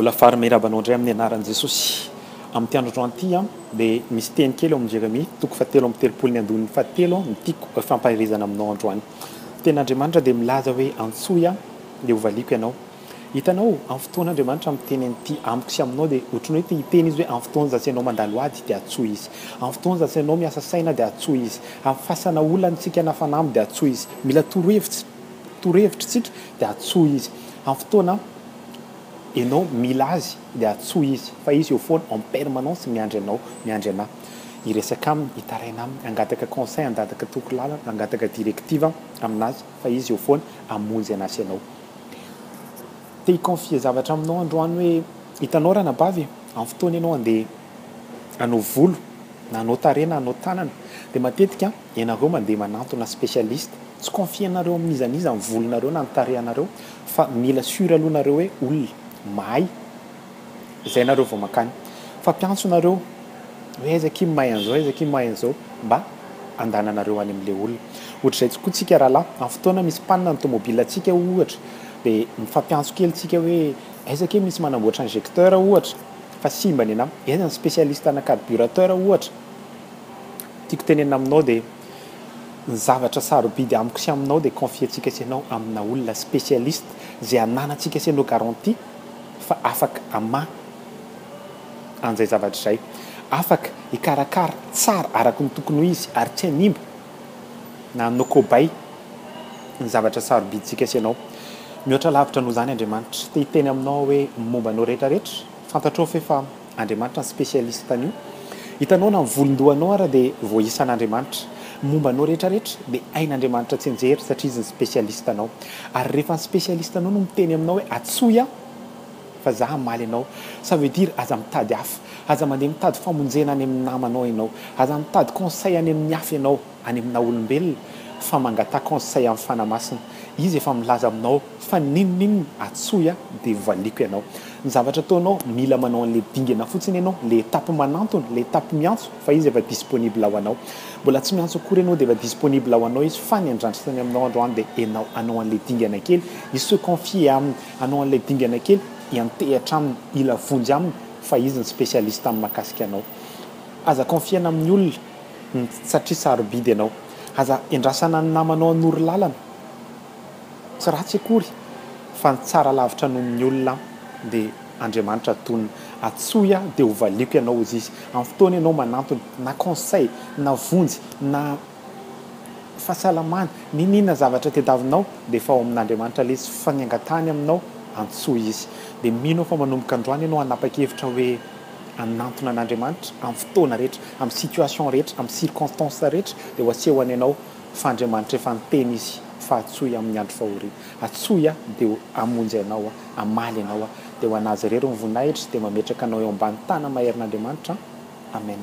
Mbola fary mirabanao ndray amin'ny anaran'i Jesosy. Amin'ny androandro ty dia misy teny kely amin'ny Jeremia toko fahatelo amby telopolo ny andoniny fahatelo ny tiako fampahirizana aminao androany. Ten'Andriamanitra dia milaza hoe antsoia dia hovaliako ianao. Hitanao amin'ny fotoan'Andriamanitra miteny an'ity amiko sy aminao dia ohatran'ny hoe hiteny izy hoe amin'ny fotoana zasy ianao mandalo ady dia atsoa izy. Amin'ny fotoana zasy ianao miasa saina dia atsoa izy. Amin'ny fasana olana tsika nafanamy dia atsoa izy. Mila torohevitra tsika dia atsoa izy. Amin'ny fotoana ianao mila azy dia atsoa izy fa izy eo foana en permanence miandry anao, miandry anahy. Hiresaka aminy, hitaraina aminy, hangataka conseil, hangataka tokolalana, hangataka directive aminazy fa izy eo foana hamonjy anazy sy anao. Te hiconfie zavatra aminao androany hoe hitanao raha nabavy amin'ny fotoana ianao andeha hanao volo na hanao tarehy na hanao tanana dia matetika ianareo mandeha manantona spécialiste. Tsy confie anareo amin'izaniza amin'ny volonareo na ny tarehanareo fa mila sûr alohanareo hoe olona mahay izay nareo vao makany. Fa mpiantso nareo hoe aiza aky mahay an'izao, aiza aky mahay an'izao mba andananareo any amin'ilay olona. Ohatr'izay tokoa tsika rahalahy amin'ny fotoana misy panne ny tomobile antsika ohatra dia mifampiantso kely tsika hoe aiza aky misy manamboatra injecteur ohatra fa simba ny anahy, aiza ny spécialiste ana carburateur ohatra. Tiako tenenina aminao dia ny zavatra sarobidy amiko sy aminao dia confientsika sy anao amina olona spécialiste zay ananantsika sy anao garantie fa afaka amahy an'izay zavatra izay, afaka hikarakara tsara araka ny tokony ho izy ary tsy hanimba na hanao kobay ny zavatra sarobiditsika sy anao. Mihoatra lavitra noho izany Andriamanitra te hiteny aminao hoe momba anao rehetrarehetra fantatrao fa Andriamanitra ny spécialiste tanio. Hitanao na ny volondohanao ara dia voaisan'Andriamanitra. Momba anao rehetrarehetra dia hain'Andriamanitra tsy anjery satria izy ny spécialiste anao. Ary rehefa ny spécialiste anao no miteny aminao hoe atsoia fa za hamaly anao, ça veut dire aza mitady hafa, aza mandeha mitady famonjena any amin'ny namanao ianao, aza mitady conseil any amin'ny hafa ianao, any amina olombelona fa mangata conseil amin'ny fanamasina. Izy efa milaza aminao fa ninonino atsoia dia hovaliako ianao. Ny zavatra ataonao mila manao an'ilay dingana fotsiny ianao, le étape manantona, le étape miantso fa izy efa disponible ao anao. Mbola tsy miantso akory ianao dia efa disponible ao anao izy fa ny andrandrasany aminao androany dia ianao hanao an'ilay dingana kely, izy se confie aminy, hanao an'ilay dingana kely hiantehatra aminy, ila vonjy aminy fa izy ny spécialiste amin'ny mahakasika anao. Aza confiena amin'ny olona satria sarobidy ianao. Aza endrasana ny namanao hanoro lalana tsy ratsy akory fa ny tsara lavitra noho ny olona dia Andriamanitra tonona atsoia dia hovaliako ianao izy izy. Amin'ny fotoana ianao manantona na conseil na vonjy na fahasalamana ninina zavatra tediavinao dia efa ao amin'Andriamanitra ilay izy fa ny angatahany aminao antsoa izy. Dia mino fa manomboka androany ianao hanapa-kevitra hoe anantona an'Andriamanitra amin'ny fotoana rehetra, amin'ny situation rehetra, amin'ny circonstance rehetra dia ho aseho any ianao fa Andriamanitra efa niteny izy fa atsoia amin'ny andro fahoriana. Atsoia dia hamonjy ianao, hamaly ianao dia ho anazy irery ny voninahitra dia mametraka anao eo ambany tana maherin'Andriamanitra. Amen.